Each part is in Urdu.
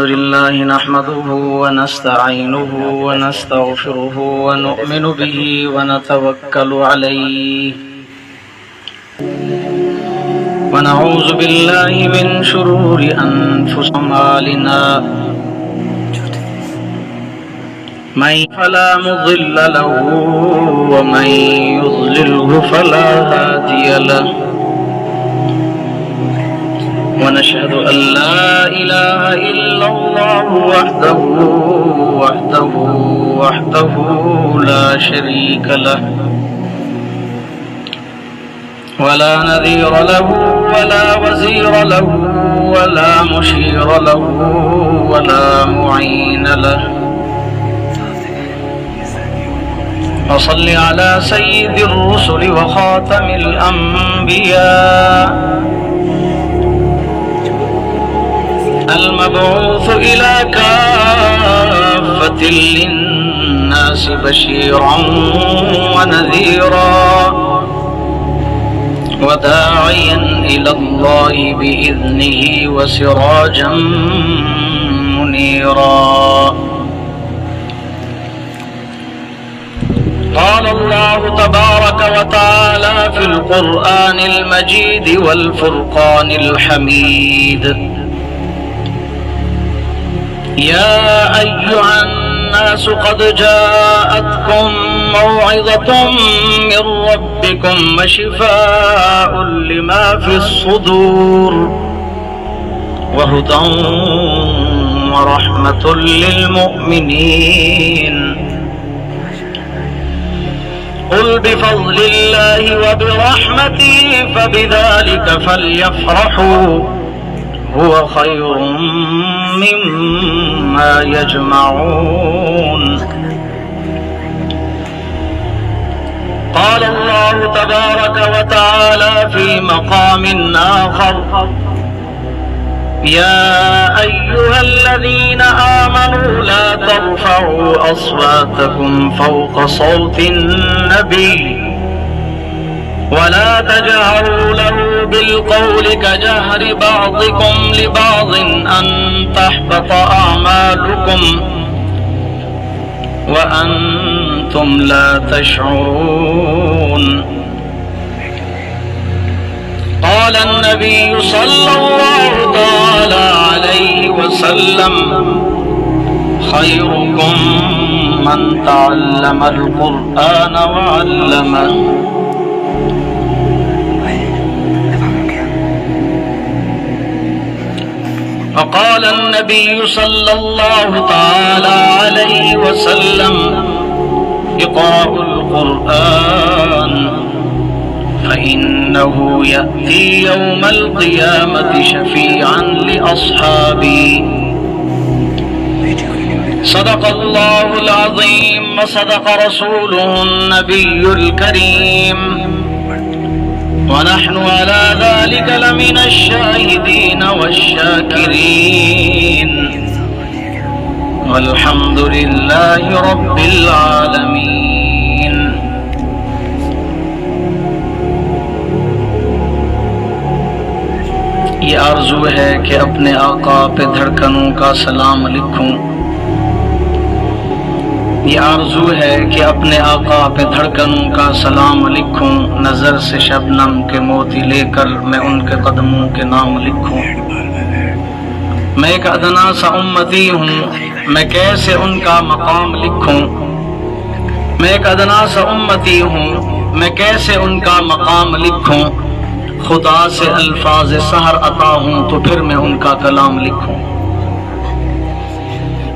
لله نحمده ونستعينه ونستغفره ونؤمن به ونتوكل عليه ونعوذ بالله من شرور أنفسنا وأعمالنا من فلا مضل له ومن يضلله فلا هادي له ونشهد أن لا إله إلا الله وحده لا شريك له ولا نذير له ولا وزير له ولا مشير له ولا معين له وصل على سيد الرسل وخاتم الأنبياء المبعوث إلى كافة للناس بشيرا ونذيرا وداعيا إلى الله بإذنه وسراجا منيرا قال الله تبارك وتعالى في القرآن المجيد والفرقان الحميد يا أيها الناس قد جاءتكم موعظة من ربكم وشفاء لما في الصدور وهدى ورحمة للمؤمنين قل بفضل الله وبرحمته فبذلك فليفرحوا هو خير مما يجمعون قال الله تبارك وتعالى في مقام آخر يا أيها الذين آمنوا لا ترفعوا أصواتكم فوق صوت النبي ولا تجهروا له بالقول كجهر بعضكم لبعض أن تحبط أعمالكم وأنتم لا تشعرون قال النبي صلى الله تعالى عليه وسلم خيركم من تعلم القرآن وعلمه وقال النبي صلى الله تعالى عليه وسلم اقرأوا القرآن فإنه يأتي يوم القيامة شفيعا لأصحابي صدق الله العظيم وصدق رسوله النبي الكريم ونحن على ذلك لمن الشاهدين والشاكرين والحمد لله رب العالمين یہ آرزو ہے کہ اپنے آقا پہ دھڑکنوں کا سلام لکھوں یہ آرزو ہے کہ اپنے آقا پہ دھڑکنوں کا سلام لکھوں نظر سے شبنم کے موتی لے کر میں ان کے قدموں کے نام لکھوں میں ایک ادنا سا امتی ہوں میں کیسے ان کا مقام لکھوں میں ایک ادنا سا امتی ہوں میں کیسے ان کا مقام لکھوں خدا سے الفاظ سحر عطا ہوں تو پھر میں ان کا کلام لکھوں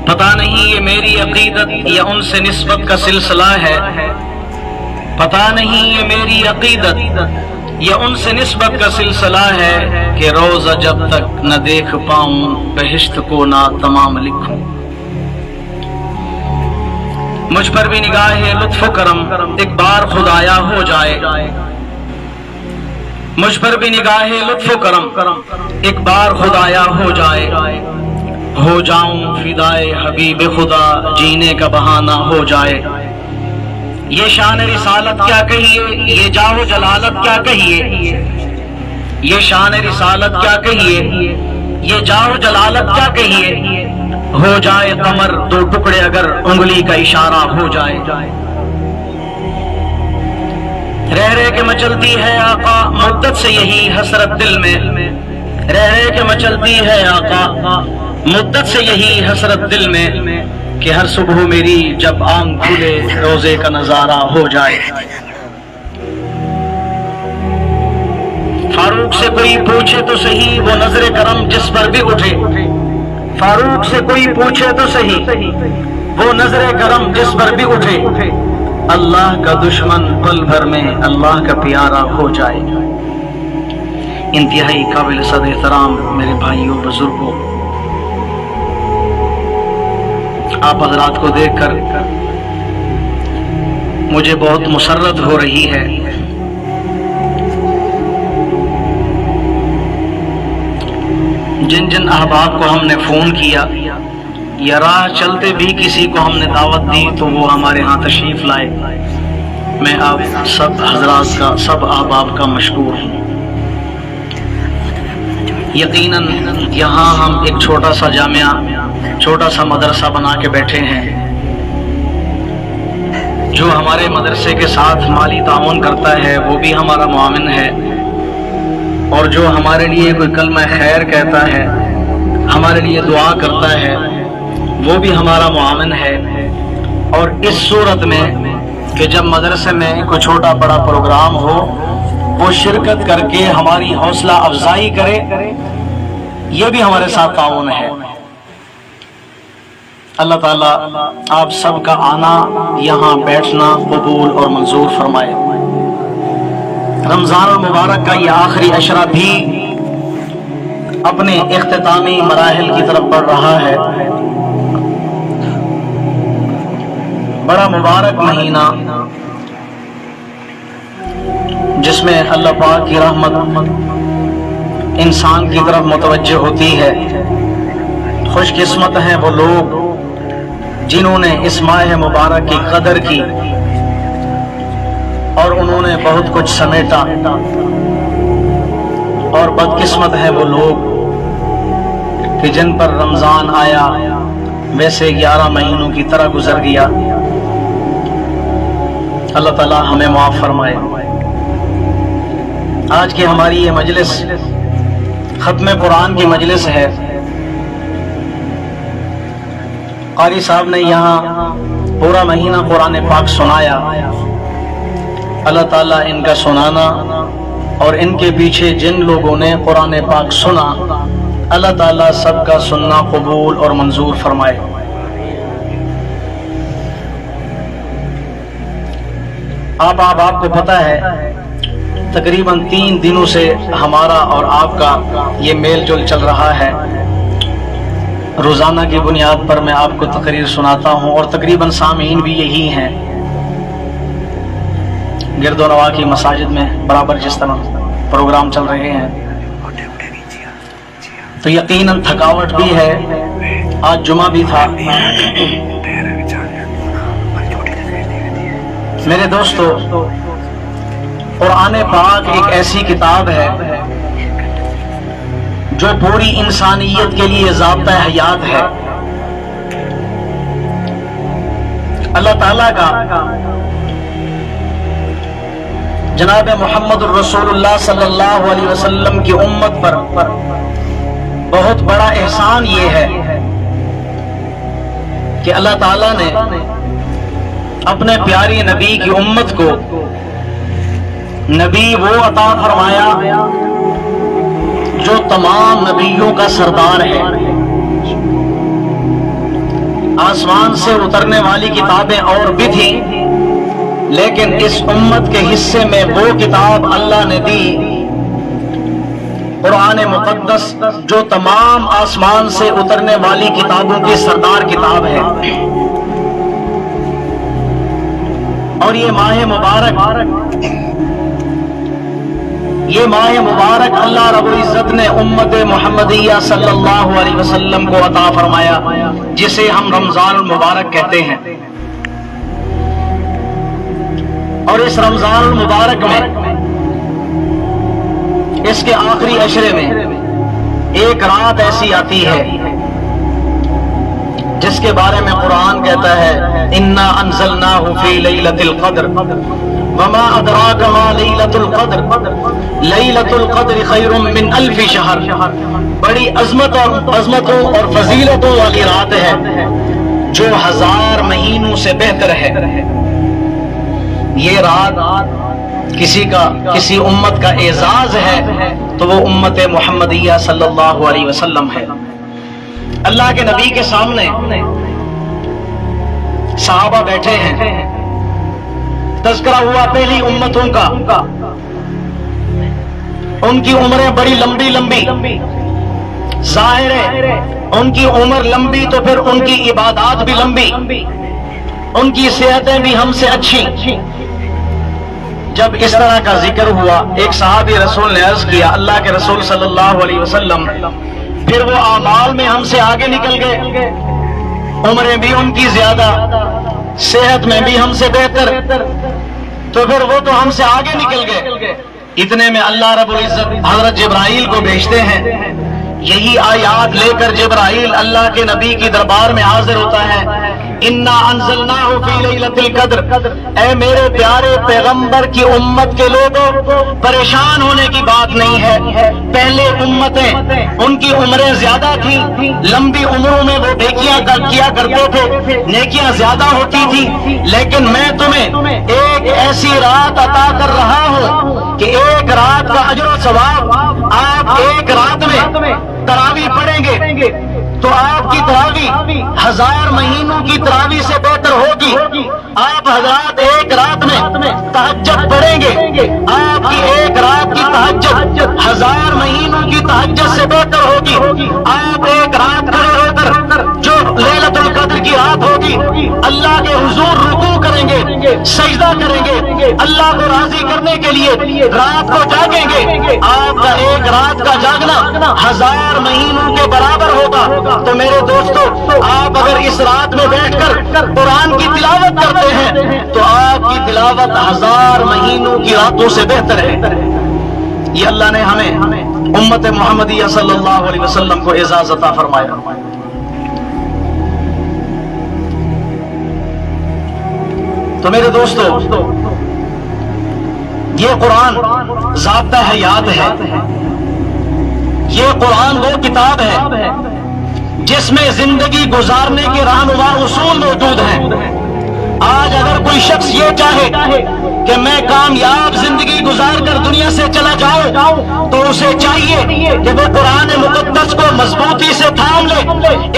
پتہ نہیں یہ میری عقیدت یا ان سے نسبت کا سلسلہ ہے پتہ نہیں یہ میری عقیدت یا ان سے نسبت کا سلسلہ ہے کہ روزہ جب تک نہ دیکھ پاؤں بہشت کو نہ تمام لکھوں مجھ پر بھی نگاہ لطف و کرم ایک بار خدایا ہو جائے مجھ پر بھی نگاہ لطف و کرم ایک بار خدایا ہو جائے ہو جاؤں فدائے حبیب خدا جینے کا بہانہ ہو جائے یہ شان رسالت کیا کہیے یہ جاہ و جلالت کیا کہیے یہ شان رسالت کیا کہیے، یہ جاہ جلالت کیا کہیے، ہو جائے قمر دو ٹکڑے اگر انگلی کا اشارہ ہو جائے۔ رہ رہ کے مچلتی ہے آقا مدت سے یہی حسرت دل میں، رہ رہ کے مچلتی ہے آقا مدت سے یہی حسرت دل میں، کہ ہر صبح میری جب آنکھ کھلے روزے کا نظارہ ہو جائے۔ فاروق سے کوئی پوچھے تو صحیح وہ نظر کرم جس پر بھی اٹھے، فاروق سے کوئی پوچھے تو صحیح وہ نظر کرم جس پر بھی اٹھے، اللہ کا دشمن پل بھر میں اللہ کا پیارا ہو جائے۔ انتہائی قابل صد احترام میرے بھائیوں بزرگوں، آپ حضرات کو دیکھ کر مجھے بہت مسرت ہو رہی ہے۔ جن جن احباب کو ہم نے فون کیا یا راہ چلتے بھی کسی کو ہم نے دعوت دی تو وہ ہمارے ہاں تشریف لائے، میں آپ سب حضرات کا، سب احباب کا مشکور ہوں۔ یقیناً یہاں ہم ایک چھوٹا سا جامعہ، چھوٹا سا مدرسہ بنا کے بیٹھے ہیں۔ جو ہمارے مدرسے کے ساتھ مالی تعاون کرتا ہے وہ بھی ہمارا معاون ہے، اور جو ہمارے لیے کوئی کلمہ خیر کہتا ہے، ہمارے لیے دعا کرتا ہے، وہ بھی ہمارا معاون ہے۔ اور اس صورت میں کہ جب مدرسے میں کوئی چھوٹا بڑا پروگرام ہو وہ شرکت کر کے ہماری حوصلہ افزائی کرے، یہ بھی ہمارے ساتھ تعاون ہے۔ اللہ تعالیٰ آپ سب کا آنا، یہاں بیٹھنا قبول اور منظور فرمائے۔ رمضان المبارک کا یہ آخری عشرہ بھی اپنے اختتامی مراحل کی طرف بڑھ رہا ہے۔ بڑا مبارک مہینہ جس میں اللہ پاک کی رحمت انسان کی طرف متوجہ ہوتی ہے۔ خوش قسمت ہیں وہ لوگ جنہوں نے اس ماہ مبارک کی قدر کی اور انہوں نے بہت کچھ سمیٹا، اور بدقسمت ہیں وہ لوگ کہ جن پر رمضان آیا ویسے 11 مہینوں کی طرح گزر گیا۔ اللہ تعالی ہمیں معاف فرمائے۔ آج کی ہماری یہ مجلس ختم قرآن کی مجلس ہے۔ قاری صاحب نے یہاں پورا مہینہ قرآن پاک سنایا۔ اللہ تعالیٰ ان کا سنانا اور ان کے پیچھے جن لوگوں نے قرآن پاک سنا، اللہ تعالیٰ سب کا سننا قبول اور منظور فرمائے۔ آپ کو پتہ ہے تقریباً 3 دنوں سے ہمارا اور آپ کا یہ میل جول چل رہا ہے۔ روزانہ کی بنیاد پر میں آپ کو تقریر سناتا ہوں، اور تقریباً سامعین بھی یہی ہیں۔ گرد و نواح کی مساجد میں برابر جس طرح پروگرام چل رہے ہیں، تو یقیناً تھکاوٹ بھی ہے۔ آج جمعہ بھی تھا۔ میرے دوستو، قرآن پاک ایک ایسی کتاب ہے جو پوری انسانیت کے لیے ضابطہ حیات ہے۔ اللہ تعالیٰ کا جناب محمد الرسول اللہ صلی اللہ علیہ وسلم کی امت پر بہت بڑا احسان یہ ہے کہ اللہ تعالیٰ نے اپنے پیاری نبی کی امت کو نبی وہ عطا فرمایا جو تمام نبیوں کا سردار ہے۔ آسمان سے اترنے والی کتابیں اور بھی تھیں، لیکن اس امت کے حصے میں وہ کتاب اللہ نے دی، قرآن مقدس، جو تمام آسمان سے اترنے والی کتابوں کی سردار کتاب ہے۔ اور یہ ماہ مبارک اللہ رب العزت نے امت محمدیہ صلی اللہ علیہ وسلم کو عطا فرمایا، جسے ہم رمضان المبارک کہتے ہیں۔ اور اس رمضان المبارک میں اس کے آخری عشرے میں ایک رات ایسی آتی ہے جس کے بارے میں قرآن کہتا ہے انا انزلناہ فی لیلۃ القدر وما ادراک ما لیلۃ القدر لیلۃ القدر خیر من الف شہر. بڑی عظمتوں اور فضیلتوں والی رات ہے جو 1000 مہینوں سے بہتر ہے. یہ رات کسی امت کا اعزاز ہے تو وہ امت محمدیہ صلی اللہ علیہ وسلم ہے. اللہ کے نبی کے سامنے صحابہ بیٹھے ہیں، تذکرہ ہوا پہلی امتوں کا. ان کی عمریں بڑی لمبی لمبی، ظاہر ہے ان کی عمر لمبی تو پھر ان کی عبادات بھی لمبی، ان کی صحتیں بھی ہم سے اچھی. جب اس طرح کا ذکر ہوا، ایک صحابی رسول نے عرض کیا اللہ کے رسول صلی اللہ علیہ وسلم پھر وہ اعمال میں ہم سے آگے نکل گئے، عمریں بھی ان کی زیادہ، صحت میں بھی ہم سے بہتر، تو پھر وہ تو ہم سے آگے نکل گئے. اتنے میں اللہ رب العزت حضرت جبرائیل کو بھیجتے ہیں. یہی آیات لے کر جبرائیل اللہ کے نبی کی دربار میں حاضر ہوتا ہے. انا انزلناہ فی لیلۃ القدر. اے میرے پیارے پیغمبر کی امت کے لوگوں، پریشان ہونے کی بات نہیں ہے. پہلے امتیں ان کی عمریں زیادہ تھیں، لمبی عمروں میں وہ نیکیاں کیا کرتے تھے، نیکیاں زیادہ ہوتی تھی. لیکن میں تمہیں ایک ایسی رات عطا کر رہا ہوں کہ ایک رات کا اجر و ثواب، آپ ایک رات میں تراویح پڑھیں گے تو آپ کی تراویح 1000 مہینوں کی تراویح سے بہتر ہوگی. آپ حضرات ایک رات میں تہجد پڑھیں گے، آپ کی ایک رات کی تہجد 1000 مہینوں کی تہجد سے بہتر ہوگی. آپ ایک رات کھڑے ہو کر جو لیلۃ القدر کی رات ہوگی، اللہ کے حضور رکوع کریں گے، سجدہ کریں گے، اللہ کو راضی کرنے کے لیے رات کو جاگیں گے. آپ کا ایک رات کا جاگنا 1000 مہینوں کے برابر ہوگا. تو میرے دوستو، آپ اگر اس رات میں بیٹھ کر قرآن کی تلاوت کرتے ہیں تو آپ کی تلاوت 1000 مہینوں کی راتوں سے بہتر ہے. یہ اللہ نے ہمیں امت محمدیہ صلی اللہ علیہ وسلم کو اعزاز عطا فرمایا. تو میرے دوستو، یہ قرآن ضابطہ حیات ہے. یہ قرآن وہ کتاب ہے جس میں زندگی گزارنے کے رہنما اصول موجود ہیں. آج اگر کوئی شخص یہ چاہے کہ میں کامیاب زندگی گزار کر دنیا سے چلا جاؤں تو اسے چاہیے کہ وہ قرآن مقدس کو مضبوطی سے تھام لے.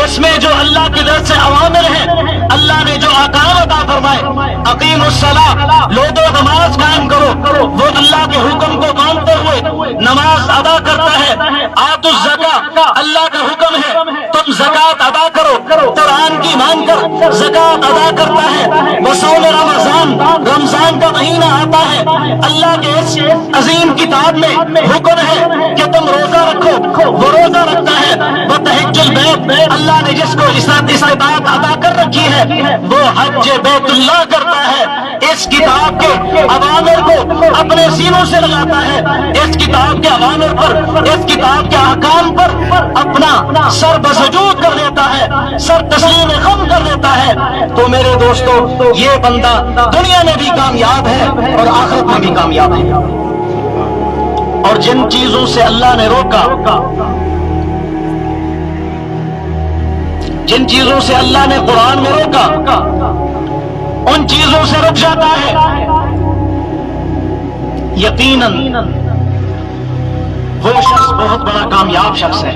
اس میں جو اللہ کی طرف سے اوامر ہیں، اللہ نے جو احکام عطا فرمائے، اقیم الصلاۃ، لوگوں نماز قائم کرو، وہ اللہ کے حکم کو مانتے ہوئے نماز ادا کرتا ہے. آتوا الزکاۃ، اللہ کا حکم ہے تم زکات ادا کرو، قرآن کی مان کر زکات ادا کرتا ہے. وصوم رمضان کا مہینہ آتا ہے، اللہ کے اس عظیم کتاب میں حکم ہے کہ تم روزہ رکھو، وہ روزہ رکھتا ہے. وتحج البیت، اللہ نے جس کو استطاعت عطا کر رکھی ہے وہ حج بیت اللہ کرتا ہے. اس کتاب کے اوامر کو اپنے سینوں سے لگاتا ہے، اس کتاب کے اوامر پر، اس کتاب کے احکام پر اپنا سر بسجود کر دیتا ہے، سر تسلیم خم کر دیتا ہے. تو میرے دوستو، یہ بندہ دنیا میں بھی کامیاب ہے اور آخرت میں بھی کامیاب ہے. اور جن چیزوں سے اللہ نے روکا، جن چیزوں سے اللہ نے قرآن میں روکا، ان چیزوں سے رک جاتا ہے. یقیناً وہ شخص بہت بڑا کامیاب شخص ہے.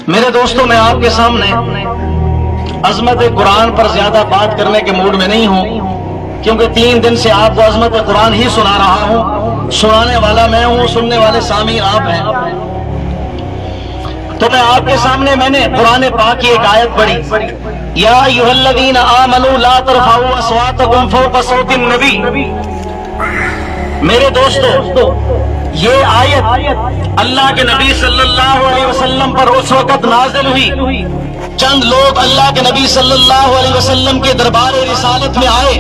میرے دوستوں، میں آپ کے سامنے عظمت قرآن پر زیادہ بات کرنے کے موڈ میں نہیں ہوں، کیونکہ 3 دن سے آپ کو عظمت قرآن ہی سنا رہا ہوں. سنانے والا میں ہوں، سننے والے سامعین آپ ہیں. تو میں آپ کے سامنے میں نے قرآن پاک کی ایک آیت پڑھی، یا ایھا الذین آمنوا لا ترفعوا اصواتکم فوق صوت النبی. میرے دوستو، یہ آیت اللہ کے نبی صلی اللہ علیہ وسلم پر اس وقت نازل ہوئی. چند لوگ اللہ کے نبی صلی اللہ علیہ وسلم کے دربار رسالت میں آئے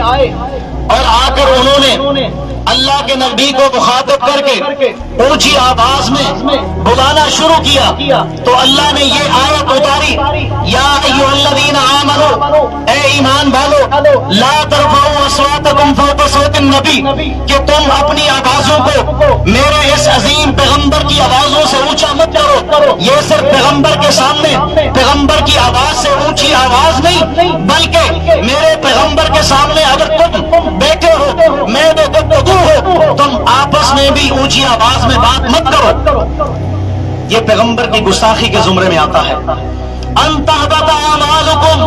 اور آ کر انہوں نے اللہ کے نبی کو مخاطب کر کے اونچی آواز میں بلانا شروع کیا تو اللہ نے یہ آیت اتاری، یا ایھا الذین آمنوا، اے ایمان والو، لا ترفعوا اصواتکم فوق صوت النبی، کہ تم اپنی آوازوں کو میرے اس عظیم پیغمبر کی آوازوں سے اونچا مت کرو۔ یہ صرف پیغمبر کے سامنے پیغمبر کی آواز سے اونچی آواز نہیں، بلکہ میرے پیغمبر کے سامنے اگر تم بیٹھے ہو، میں گفتگو ہو، تم آپس میں بھی اونچی آواز میں بات مت کرو۔ یہ پیغمبر کی گستاخی کے زمرے میں آتا ہے۔ ان تحبط اعمالکم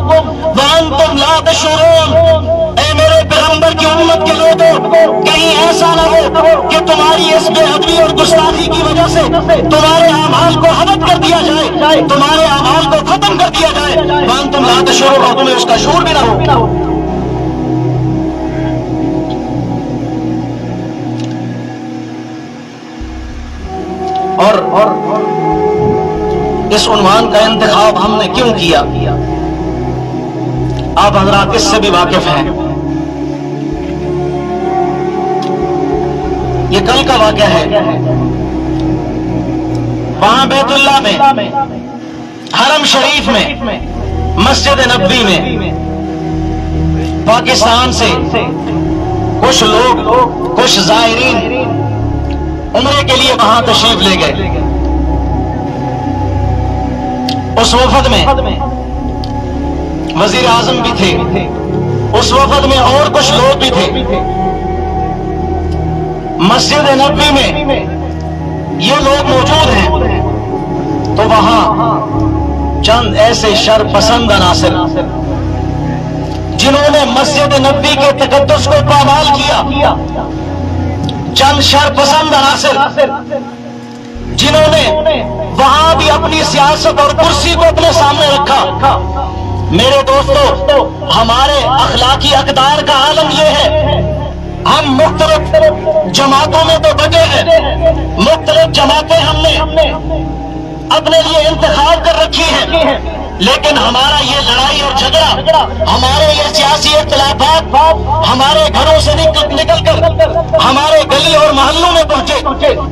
وانتم لا تشعرون، اے میرے پیغمبر کی امت کے لوگوں، کہیں ایسا نہ ہو کہ تمہاری اس بے ادبی اور گستاخی کی وجہ سے تمہارے اعمال کو حبط کر دیا جائے، تمہارے اعمال کو ختم کر دیا جائے، وانتم لا تشعرون، اور تمہیں اس کا شعور بھی نہ ہو۔ اور اس عنوان کا انتخاب ہم نے کیوں کیا؟ آپ حضرات اس سے بھی واقف ہیں، یہ کل کا واقعہ ہے۔ وہاں بیت اللہ میں، حرم شریف میں، مسجد نبوی میں پاکستان سے کچھ لوگ، کچھ زائرین عمرے کے لیے وہاں تشریف لے گئے۔ اس وفد میں وزیر اعظم بھی تھے، اس وفد میں اور کچھ لوگ بھی تھے۔ مسجد نبوی میں یہ لوگ موجود ہیں تو وہاں چند ایسے شر پسند عناصر جنہوں نے مسجد نبوی کے تقدس کو پامال کیا، چند شر پسند عناصر جنہوں نے وہاں بھی اپنی سیاست اور کرسی کو اپنے سامنے رکھا۔ میرے دوستو، ہمارے اخلاقی اقدار کا عالم یہ ہے، ہم مختلف جماعتوں میں تو بٹے ہیں، مختلف جماعتیں ہم نے اپنے لیے انتخاب کر رکھی ہیں، لیکن ہمارا یہ لڑائی اور جھگڑا، ہمارے یہ سیاسی اختلافات ہمارے گھروں سے نکل کر ہمارے گلی اور محلوں میں پہنچے،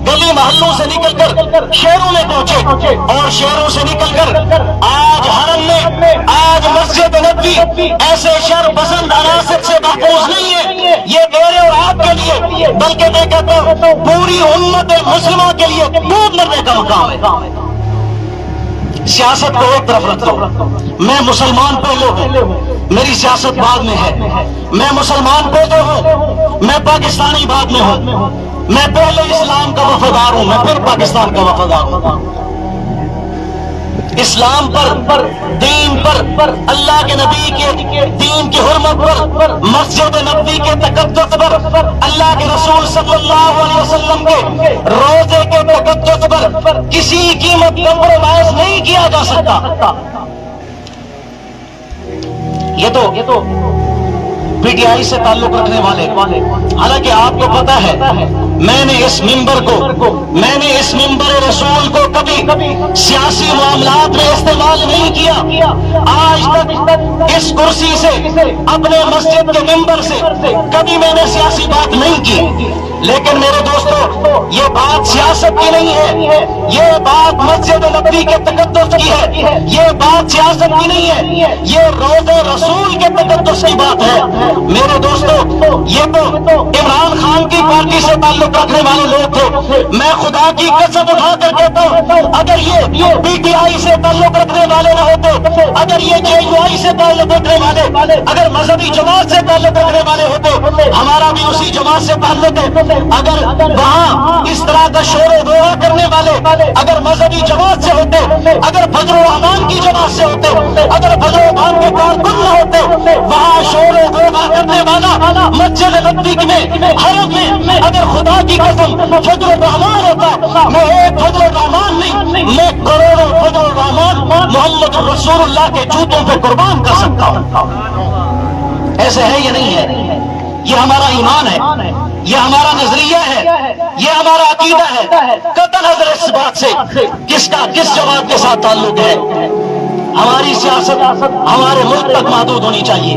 گلی محلوں سے نکل کر شہروں میں پہنچے، اور شہروں سے نکل کر آج حرم میں، آج مسجد نبوی ایسے شر پسند عناصر سے محفوظ نہیں ہے۔ یہ میرے اور آپ کے لیے، بلکہ میں کہتا ہوں پوری امت مسلمہ کے لیے ڈوب مرنے کا مقام ہے۔ سیاست کو ایک طرف رکھ دو، میں مسلمان پہلے ہوں، میری سیاست بعد میں ہے، میں مسلمان پہلے ہوں، میں پاکستانی بعد میں ہوں، میں پہلے اسلام کا وفادار ہوں، میں پھر پاکستان کا وفادار ہوں۔ اسلام پر، دین پر، اللہ کے نبی کے دین کی حرمت پر، مسجد نبوی کے تقدس پر، اللہ کے رسول صلی اللہ علیہ وسلم کے روزے کے تقدس پر کسی قیمت کمپرومائز نہیں کیا جا سکتا۔ یہ تو پی ٹی آئی سے تعلق رکھنے والے، حالانکہ آپ کو پتا ہے میں نے اس ممبر رسول کو کبھی سیاسی معاملات میں استعمال نہیں کیا، آج تک اس کرسی سے، اپنے مسجد کے ممبر سے کبھی میں نے سیاسی بات نہیں کی، لیکن میرے دوستو یہ بات سیاست کی نہیں ہے، یہ بات مسجد نبوی کے تقدس کی ہے، یہ بات سیاست کی نہیں ہے، یہ روزے رسول کے تقدس کی بات ہے۔ میرے دوستو یہ تو عمران خان کی پارٹی سے تعلق رکھنے والے لوگ تھے، میں خدا کی قسم اٹھا کر کہتا ہوں اگر یہ پی ٹی آئی سے تعلق رکھنے والے نہ ہوتے، اگر یہ جے یو آئی سے تعلق رکھنے والے، اگر مذہبی جماعت سے تعلق رکھنے والے ہوتے، ہمارا بھی اسی جماعت سے تعلق ہے، اگر وہاں اس طرح کا شور و غوغا کرنے والے اگر مذہبی جماعت سے ہوتے، اگر فضل الرحمان کی جماعت سے ہوتے، اگر فضل الرحمان کے کارکن نہ ہوتے، وہاں شور و غوغا کرنے والا مسجد نبوی میں، حرم میں اگر خدا کی قسم فضل الرحمان ہوتا، میں ایک فضل الرحمان نہیں، میں کروڑوں فضل الرحمان محمد رسول اللہ کے جوتوں پہ قربان کر سکتا ہوں۔ ایسے ہے یا نہیں ہے؟ یہ ہمارا ایمان ہے، یہ ہمارا نظریہ ہے، یہ ہمارا عقیدہ ہے، قطع نظر اس بات سے کس کا کس جماعت کے ساتھ تعلق ہے، ہماری سیاست ہمارے ملک تک محدود ہونی چاہیے۔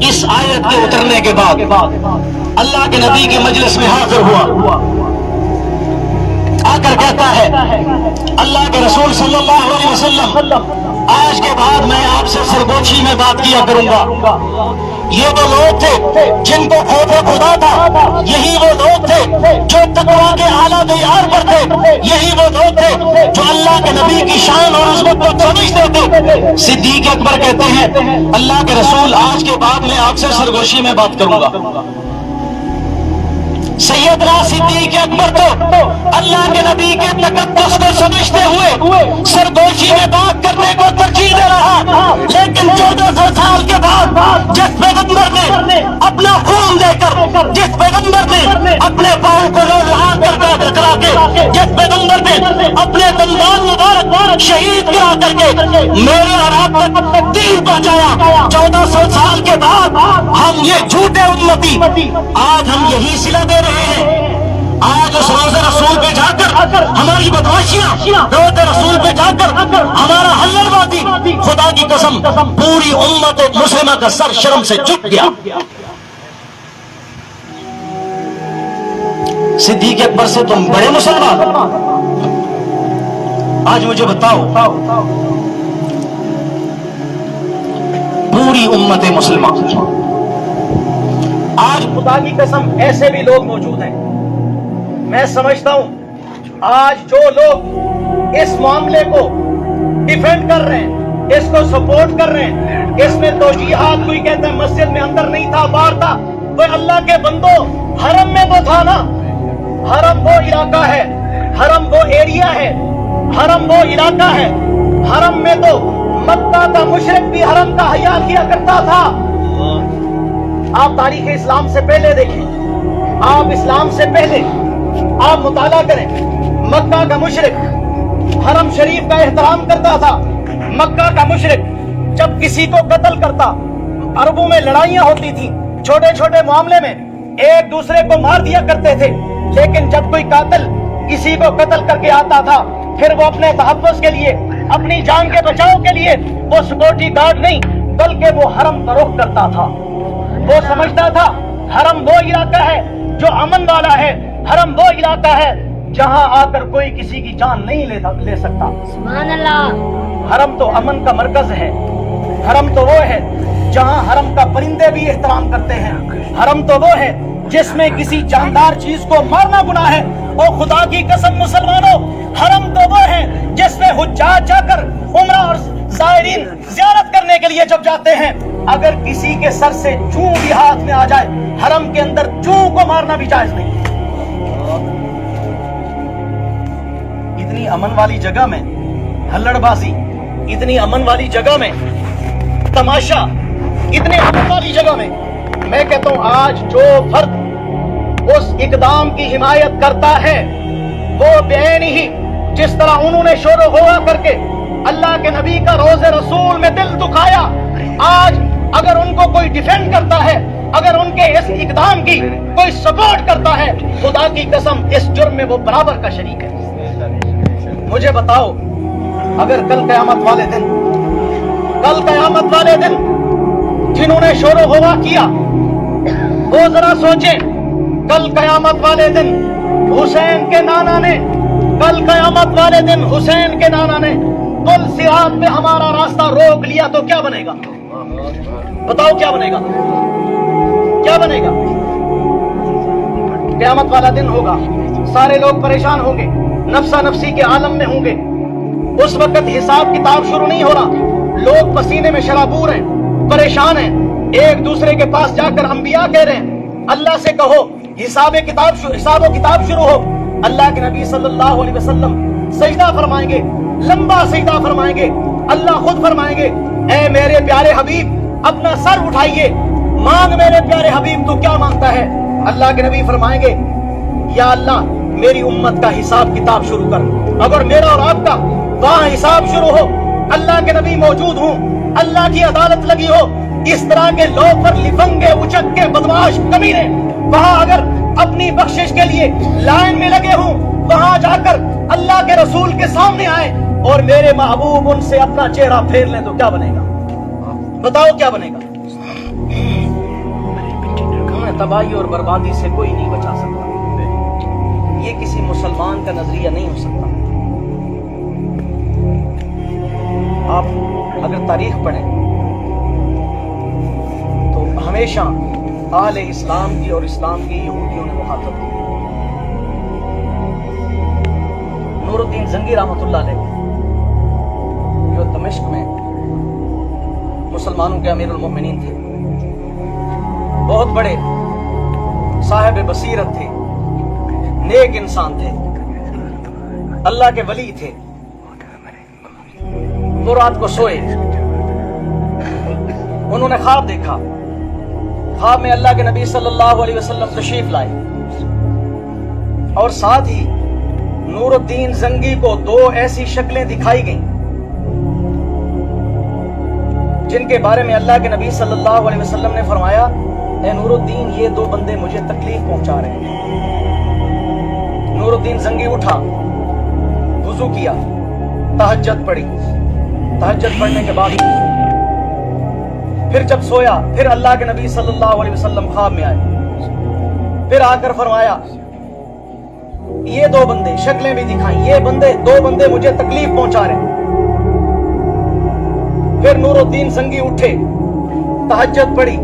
اس آیت کے اترنے کے بعد اللہ کے نبی کی مجلس میں حاضر ہوا، آ کر کہتا ہے اللہ کے رسول صلی اللہ علیہ وسلم آج کے بعد میں آپ سے سرگوشی میں بات کیا کروں گا۔ یہ وہ لوگ تھے جن کو خوف خدا تھا، یہی وہ لوگ تھے جو تقویٰ کے اعلیٰ معیار پر تھے، یہی وہ لوگ تھے جو اللہ کے نبی کی شان اور عظمت کو سمجھتے تھے۔ صدیق اکبر کہتے ہیں اللہ کے رسول آج کے بعد میں آپ سے سرگوشی میں بات کروں گا۔ سیدنا صدیق اکبر تو اللہ کے نبی کے تقدس کو سمجھتے ہوئے سرگوشی میں بات کرنے کو ترجیح دے رہا، لیکن 1400 سال کے بعد جس پیغمبر نے اپنا خون دے کر، جس پیغمبر نے اپنے پاؤں کو لوہان کر کرا کے، جس پیغمبر نے اپنے دندان مبارک شہید کرا کر کے میرے اور آپ تک دین پہنچایا، 1400 سال کے بعد ہم یہ جھوٹے امتی آج ہم یہی صلہ دے رہے ہیں۔ آج اس روزے رسول پہ جا کر ہماری بدماشیاں، روزے رسول پہ جا کر ہمارا حلل بازی، خدا کی قسم پوری امت مسلمہ کا سر شرم سے جھک گیا۔ صدیق اکبر سے تم بڑے مسلمان، آج مجھے بتاؤ پوری امت مسلمہ، آج خدا کی قسم ایسے بھی لوگ موجود ہیں، میں سمجھتا ہوں آج جو لوگ اس معاملے کو ڈیفینڈ کر رہے ہیں، اس کو سپورٹ کر رہے ہیں، اس میں توجیحات، کوئی کہتا ہے مسجد میں اندر نہیں تھا باہر تھا، وہ اللہ کے بندو حرم میں تو تھا نا۔ حرم وہ علاقہ ہے، حرم وہ ایریا ہے، حرم وہ علاقہ ہے، حرم میں تو مکہ کا مشرک بھی حرم کا حیا کیا کرتا تھا۔ آپ تاریخ اسلام سے پہلے دیکھیں، آپ اسلام سے پہلے آپ مطالعہ کریں، مکہ کا مشرک حرم شریف کا احترام کرتا تھا۔ مکہ کا مشرک جب کسی کو قتل کرتا، عربوں میں لڑائیاں ہوتی تھی، چھوٹے چھوٹے معاملے میں ایک دوسرے کو مار دیا کرتے تھے، لیکن جب کوئی قاتل کسی کو قتل کر کے آتا تھا، پھر وہ اپنے تحفظ کے لیے، اپنی جان کے بچاؤ کے لیے وہ سیکورٹی گارڈ نہیں بلکہ وہ حرم کا رخ کرتا تھا۔ وہ سمجھتا تھا حرم وہ علاقہ ہے جو امن والا ہے، حرم وہ علاقہ ہے جہاں آ کر کوئی کسی کی جان نہیں لے سکتا۔ سبحان اللہ۔ حرم تو امن کا مرکز ہے، حرم تو وہ ہے جہاں حرم کا پرندے بھی احترام کرتے ہیں، حرم تو وہ ہے جس میں کسی جاندار چیز کو مارنا گناہ ہے۔ اور خدا کی قسم مسلمانوں، حرم تو وہ ہے جس میں حجاج جا کر عمرہ اور زائرین زیارت کرنے کے لیے جب جاتے ہیں، اگر کسی کے سر سے چوں بھی ہاتھ میں آ جائے، حرم کے اندر چوں کو مارنا بھی جائز نہیں۔ اتنی امن والی جگہ میں ہلڑ بازی، اتنی امن والی جگہ میں تماشا، اتنے امن والی جگہ میں کہتا ہوں آج جو فرد اس اقدام کی حمایت کرتا ہے وہ بعین ہی جس طرح انہوں نے شور و غوغا کر کے اللہ کے نبی کا روزے رسول میں دل دکھایا، آج اگر ان کو کوئی ڈیفینڈ کرتا ہے، اگر ان کے اس اقدام کی کوئی سپورٹ کرتا ہے، خدا کی قسم اس جرم میں وہ برابر کا شریک ہے۔ مجھے بتاؤ اگر کل قیامت والے دن جنہوں نے شور و غوغا کیا وہ ذرا سوچیں، کل قیامت والے دن حسین کے نانا نے، کل قیامت والے دن حسین کے نانا نے پل صراط پہ ہمارا راستہ روک لیا تو کیا بنے گا؟ بتاؤ کیا بنے گا؟ کیا بنے گا؟ قیامت والا دن ہوگا، سارے لوگ پریشان ہوں گے، نفسا نفسی کے عالم میں ہوں گے، اس وقت حساب کتاب شروع نہیں ہو رہا، لوگ پسینے میں شرابور ہیں، پریشان ہیں، ایک دوسرے کے پاس جا کر انبیاء کہہ رہے ہیں اللہ سے کہو حساب و کتاب شروع ہو۔ اللہ کے نبی صلی اللہ علیہ وسلم سجدہ فرمائیں گے، لمبا سجدہ فرمائیں گے، اللہ خود فرمائیں گے اے میرے پیارے حبیب اپنا سر اٹھائیے، مانگ میرے پیارے حبیب تو کیا مانگتا ہے؟ اللہ کے نبی فرمائیں گے یا اللہ میری امت کا حساب کتاب شروع کر، اگر میرا اور آپ کا وہاں حساب شروع ہو، اللہ کے نبی موجود ہوں، اللہ کی عدالت لگی ہو، اس طرح کے لوفر، لفنگے، اچکے، بدماش، کمینے وہاں اگر اپنی بخشش کے لیے لائن میں لگے ہوں، وہاں جا کر اللہ کے رسول کے سامنے آئے اور میرے محبوب ان سے اپنا چہرہ پھیر لیں تو کیا بنے گا؟ بتاؤ کیا بنے گا؟ تباہی اور بربادی سے کوئی نہیں بچا سکتا. یہ کسی مسلمان کا نظریہ نہیں ہو سکتا. آپ اگر تاریخ پڑھیں تو ہمیشہ اہل اسلام کی اور اسلام کی یہودیوں نے مخاطب کی. نور الدین زنگی رحمۃ اللہ علیہ جو دمشق میں مسلمانوں کے امیر المؤمنین تھے، بہت بڑے صاحب بصیرت تھے، نیک انسان تھے، اللہ کے ولی تھے. تو رات کو سوئے، انہوں نے خواب دیکھا. خواب میں اللہ کے نبی صلی اللہ علیہ وسلم تشریف لائے اور ساتھ ہی نور الدین زنگی کو دو ایسی شکلیں دکھائی گئیں جن کے بارے میں اللہ کے نبی صلی اللہ علیہ وسلم نے فرمایا، اے نور الدین یہ دو بندے مجھے تکلیف پہنچا رہے ہیں. نور الدین زنگی اٹھا، وضو کیا، تہجد پڑھی. تہجد پڑھنے کے بعد پھر جب سویا، پھر اللہ کے نبی صلی اللہ علیہ وسلم خواب میں آئے. پھر آ کر فرمایا، یہ دو بندے، شکلیں بھی دکھائیں، یہ دو بندے مجھے تکلیف پہنچا رہے ہیں. پھر نور الدین زنگی اٹھے، تہجد پڑھی.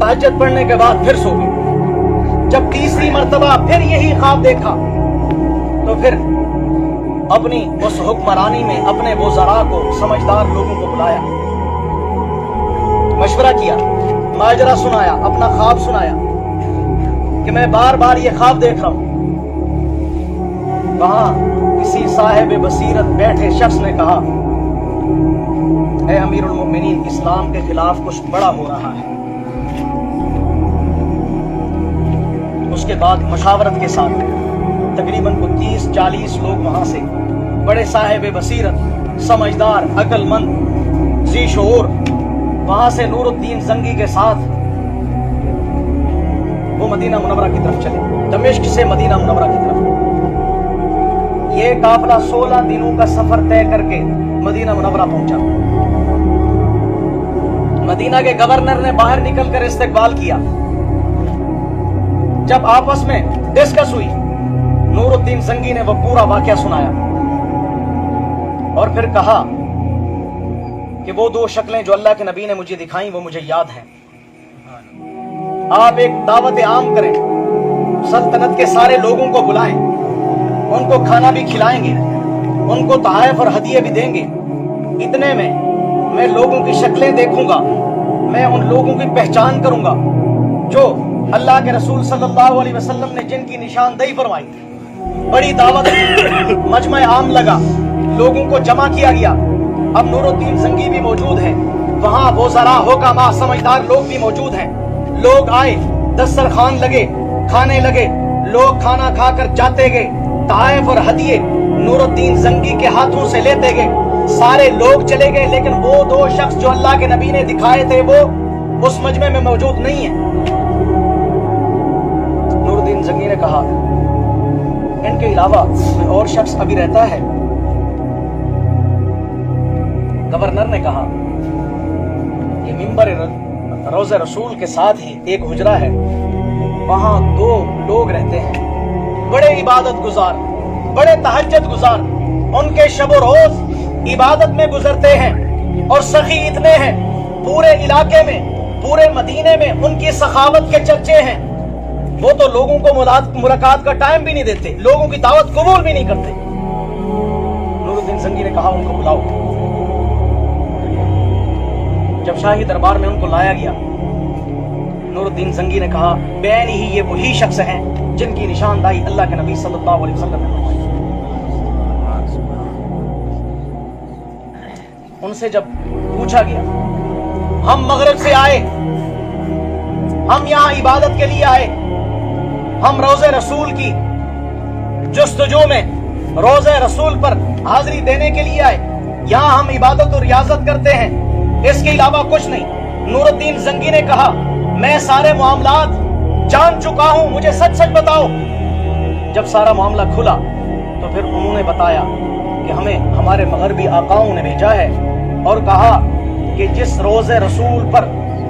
تہجد پڑھنے کے بعد پھر سو گئے. جب تیسری مرتبہ پھر یہی خواب دیکھا تو پھر اپنی اس حکمرانی میں اپنے وزراء کو، سمجھدار لوگوں کو بلایا، مشورہ کیا، ماجرا سنایا، اپنا خواب سنایا کہ میں بار بار یہ خواب دیکھ رہا ہوں. وہاں کسی صاحب بصیرت بیٹھے شخص نے کہا، اے امیر المؤمنین، اسلام کے خلاف کچھ بڑا ہو رہا ہے. اس کے بعد مشاورت کے ساتھ تقریباً 30-40 لوگ وہاں سے، بڑے صاحب بصیرت، سمجھدار، عقل مند، ذی شعور، وہاں سے نور الدین زنگی کے ساتھ وہ مدینہ منورہ کی طرف چلے. دمشق سے مدینہ منورہ کی طرف یہ قافلہ 16 دنوں کا سفر طے کر کے مدینہ منورہ پہنچا. مدینہ کے گورنر نے باہر نکل کر استقبال کیا. جب آپس میں ڈسکس ہوئی، نور الدین زنگی نے وہ پورا واقعہ سنایا اور پھر کہا کہ وہ دو شکلیں جو اللہ کے نبی نے مجھے دکھائیں وہ مجھے یاد ہیں. آپ ایک دعوت عام کریں، سلطنت کے سارے لوگوں کو بلائیں، ان کو کھانا بھی کھلائیں گے، ان کو تحائف اور ہدیے بھی دیں گے. اتنے میں لوگوں کی شکلیں دیکھوں گا، میں ان لوگوں کی پہچان کروں گا جو اللہ کے رسول صلی اللہ علیہ وسلم نے جن کی نشاندہی فرمائی. بڑی دعوت، مجمع عام لگا، لوگوں کو جمع کیا گیا. اب نور الدین زنگی بھی موجود ہیں، وہاں وزراء، حکماء، سمجھدار لوگ بھی موجود ہیں. لوگ آئے، دسترخوان لگے، کھانے لگے، لوگ کھانا کھا کر جاتے گئے. تحائف اور ہدیے نور الدین زنگی کے ہاتھوں سے لیتے گئے. سارے لوگ چلے گئے لیکن وہ دو شخص جو اللہ کے نبی نے دکھائے تھے وہ اس مجمع میں موجود نہیں ہیں. نور الدین زنگی نے کہا، ان کے علاوہ کوئی اور شخص ابھی رہتا ہے؟ گورنر نے کہا، یہ ممبر روضہ رسول کے ساتھ ہی ایک حجرہ ہے، وہاں دو لوگ رہتے ہیں، بڑے عبادت گزار، بڑے تہجد گزار. ان کے شب و روز عبادت میں گزرتے ہیں اور سخی اتنے ہیں، پورے علاقے میں، پورے مدینے میں ان کی سخاوت کے چرچے ہیں. وہ تو لوگوں کو ملاقات کا ٹائم بھی نہیں دیتے، لوگوں کی دعوت قبول بھی نہیں کرتے. نور الدین زنگی نے کہا، ان کو بلاؤ. جب شاہی دربار میں ان کو لایا گیا، نور الدین زنگی نے کہا، بعین ہی یہ وہی شخص ہیں جن کی نشاندہی اللہ کے نبی صلی اللہ علیہ وسلم نے فرمائی. ان سے جب پوچھا گیا، ہم مغرب سے آئے، ہم یہاں عبادت کے لیے آئے، ہم روضہ رسول کی جستجو میں روضہ رسول پر حاضری دینے کے لیے آئے، یہاں ہم عبادت اور ریاضت کرتے ہیں، اس کے علاوہ کچھ نہیں. نور الدین زنگی نے کہا، میں سارے معاملات جان چکا ہوں، مجھے سچ سچ بتاؤ. جب سارا معاملہ کھلا تو پھر انہوں نے بتایا کہ ہمیں ہمارے مغربی آقاؤں نے بھیجا ہے اور کہا کہ جس روضہ رسول پر